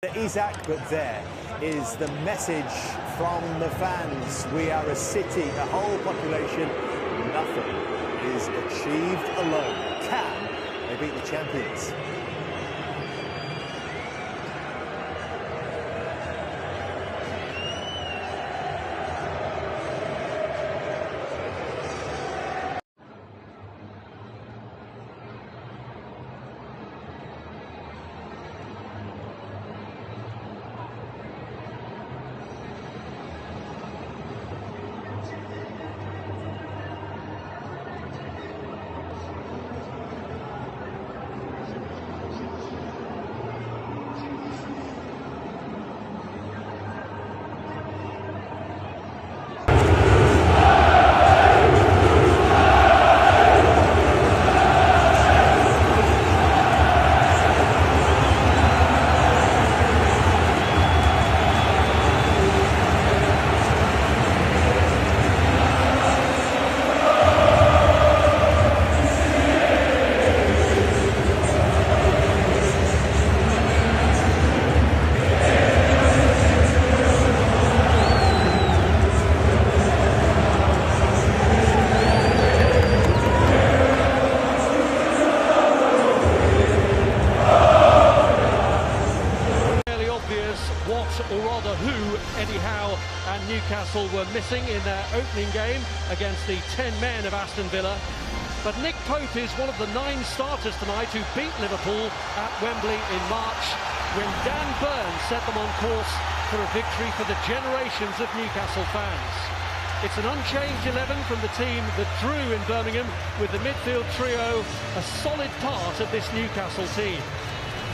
Isaac, but there is the message from the fans. We are a city, a whole population. Nothing is achieved alone. Can they beat the champions? Or rather who Eddie Howe and Newcastle were missing in their opening game against the 10 men of Aston Villa. But Nick Pope is one of the 9 starters tonight who beat Liverpool at Wembley in March when Dan Burns set them on course for a victory for the generations of Newcastle fans. It's an unchanged 11 from the team that drew in Birmingham, with the midfield trio a solid part of this Newcastle team.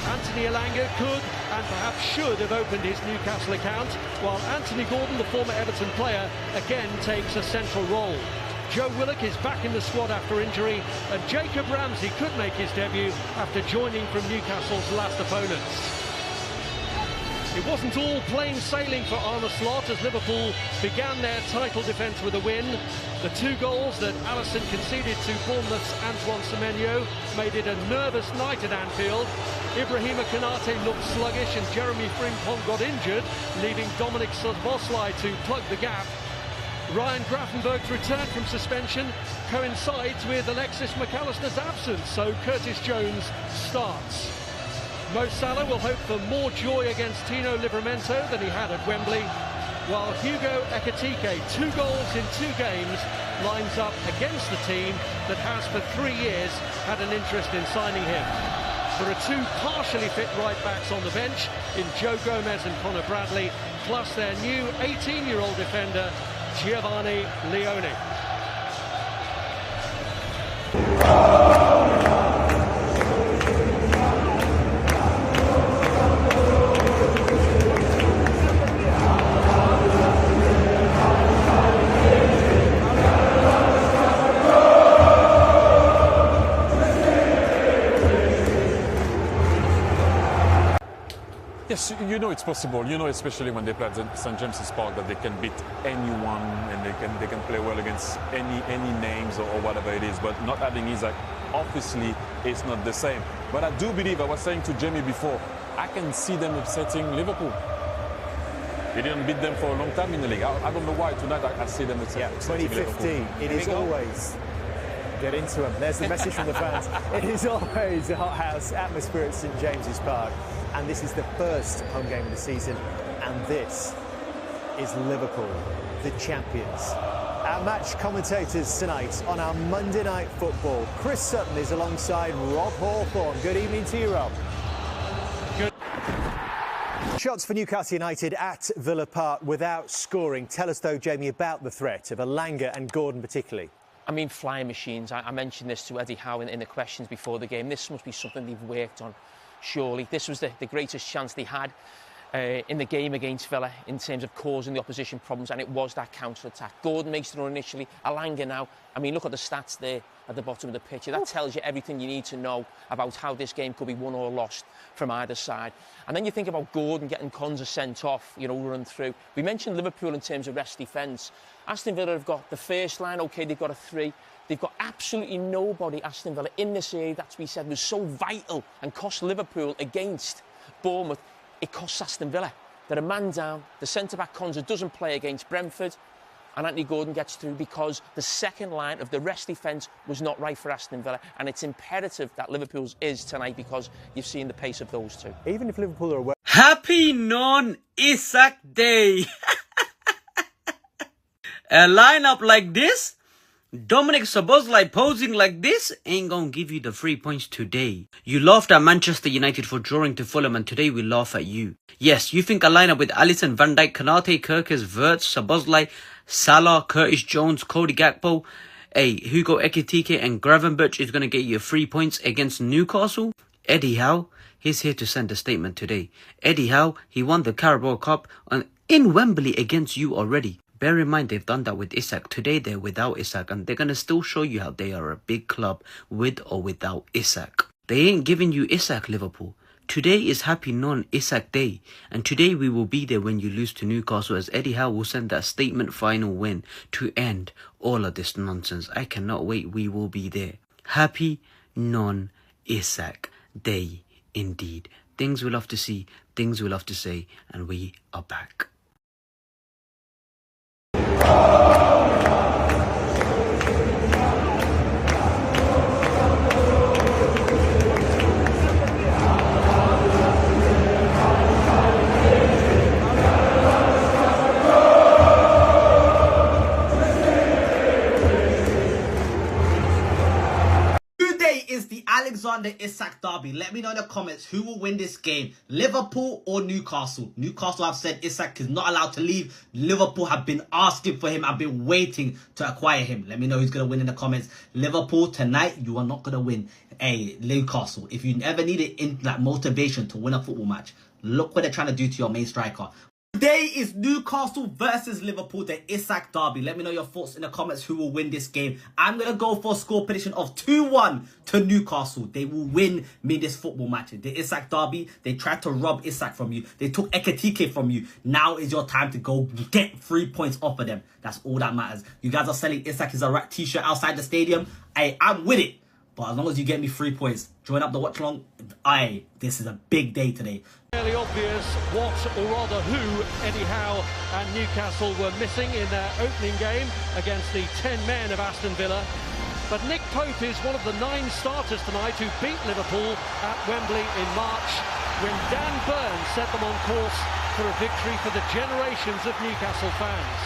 Anthony Elanga could and perhaps should have opened his Newcastle account, while Anthony Gordon, the former Everton player, again takes a central role. Joe Willock is back in the squad after injury, and Jacob Ramsey could make his debut after joining from Newcastle's last opponents. It wasn't all plain sailing for Arne Slot as Liverpool began their title defence with a win. The 2 goals that Alisson conceded to Bournemouth's Antoine Semenyo made it a nervous night at Anfield. Ibrahima Konate looked sluggish and Jeremy Frimpong got injured, leaving Dominic Szoboszlai to plug the gap. Ryan Gravenberg's return from suspension coincides with Alexis McAllister's absence, so Curtis Jones starts. Mo Salah will hope for more joy against Tino Livramento than he had at Wembley, while Hugo Ekitike, 2 goals in 2 games, lines up against the team that has for 3 years had an interest in signing him. There are 2 partially fit right-backs on the bench in Joe Gomez and Connor Bradley, plus their new 18-year-old defender, Giovanni Leone. Yes, you know it's possible. You know, especially when they play at St James's Park, that they can beat anyone and they can play well against any names or whatever it is. But not having Isaac, obviously, is not the same. But I do believe, I was saying to Jamie before, I can see them upsetting Liverpool. They didn't beat them for a long time in the league. I don't know why tonight I see them upsetting 2015. Liverpool. It is always. Get into them. There's the message from the fans. It is always a hothouse atmosphere at St James's Park. And this is the first home game of the season. And this is Liverpool, the champions. Our match commentators tonight on our Monday Night Football. Chris Sutton is alongside Rob Hawthorne. Good evening to you, Rob. Good. Shots for Newcastle United at Villa Park without scoring. Tell us, though, Jamie, about the threat of Elanga and Gordon particularly. I mean, flying machines. I mentioned this to Eddie Howe in the questions before the game. This must be something they've worked on, surely. This was the greatest chance they had in the game against Villa in terms of causing the opposition problems, and it was that counter-attack. Gordon makes the run initially. Elanga now, I mean, look at the stats there at the bottom of the picture. That tells you everything you need to know about how this game could be won or lost from either side. And then you think about Gordon getting Konza sent off, you know, run through. We mentioned Liverpool in terms of rest defence. Aston Villa have got the first line, OK, they've got a 3. They've got absolutely nobody, Aston Villa, in this area that we said was so vital and cost Liverpool against Bournemouth it costs Aston Villa. They're a man down. The centre-back Konza doesn't play against Brentford, and Anthony Gordon gets through because the second line of the rest defence was not right for Aston Villa, and it's imperative that Liverpool's is tonight because you've seen the pace of those two. Even if Liverpool are away. Happy non-Isak Day. A lineup like this, Dominic Szoboszlai posing like this, ain't gonna give you the 3 points today. You laughed at Manchester United for drawing to Fulham, and today we laugh at you. Yes, you think a lineup with Alisson, Van Dijk, Konate, Kirkes, Wirtz, Szoboszlai, Salah, Curtis Jones, Cody Gakpo, Hugo Ekitike and Gravenberch is gonna get you 3 points against Newcastle? Eddie Howe, he's here to send a statement today. Eddie Howe, he won the Carabao Cup in Wembley against you already. Bear in mind, they've done that with Isak. Today, they're without Isak, and they're going to still show you how they are a big club with or without Isak. They ain't giving you Isak, Liverpool. Today is happy non-Isak Day, and today we will be there when you lose to Newcastle, as Eddie Howe will send that statement final win to end all of this nonsense. I cannot wait. We will be there. Happy non-Isak Day indeed. Things we'll love to see, things we'll love to say, and we are back. Is the Alexander Isak derby. Let me know in the comments who will win this game, Liverpool or Newcastle. Newcastle have said Isak is not allowed to leave. Liverpool have been asking for him. I've been waiting to acquire him. Let me know who's going to win in the comments. Liverpool, tonight you are not going to win. Newcastle, if you ever needed that motivation to win a football match, look what they're trying to do to your main striker. Today is Newcastle versus Liverpool, the Isak derby. Let me know your thoughts in the comments who will win this game. I'm going to go for a score prediction of 2-1 to Newcastle. They will win me this football match. The Isak derby, they tried to rob Isak from you. They took Ekitike from you. Now is your time to go get 3 points off of them. That's all that matters. You guys are selling Isak as a rat t-shirt outside the stadium. I'm with it. But as long as you get me 3 points, join up the watch along. This is a big day today. Fairly obvious what, or rather who, Eddie Howe and Newcastle were missing in their opening game against the 10 men of Aston Villa. But Nick Pope is one of the 9 starters tonight who beat Liverpool at Wembley in March, when Dan Burns set them on course for a victory for the generations of Newcastle fans.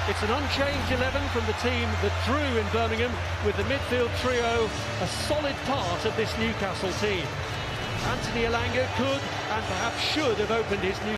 It's an unchanged 11 from the team that drew in Birmingham, with the midfield trio a solid part of this Newcastle team. Anthony Elanga could and perhaps should have opened his new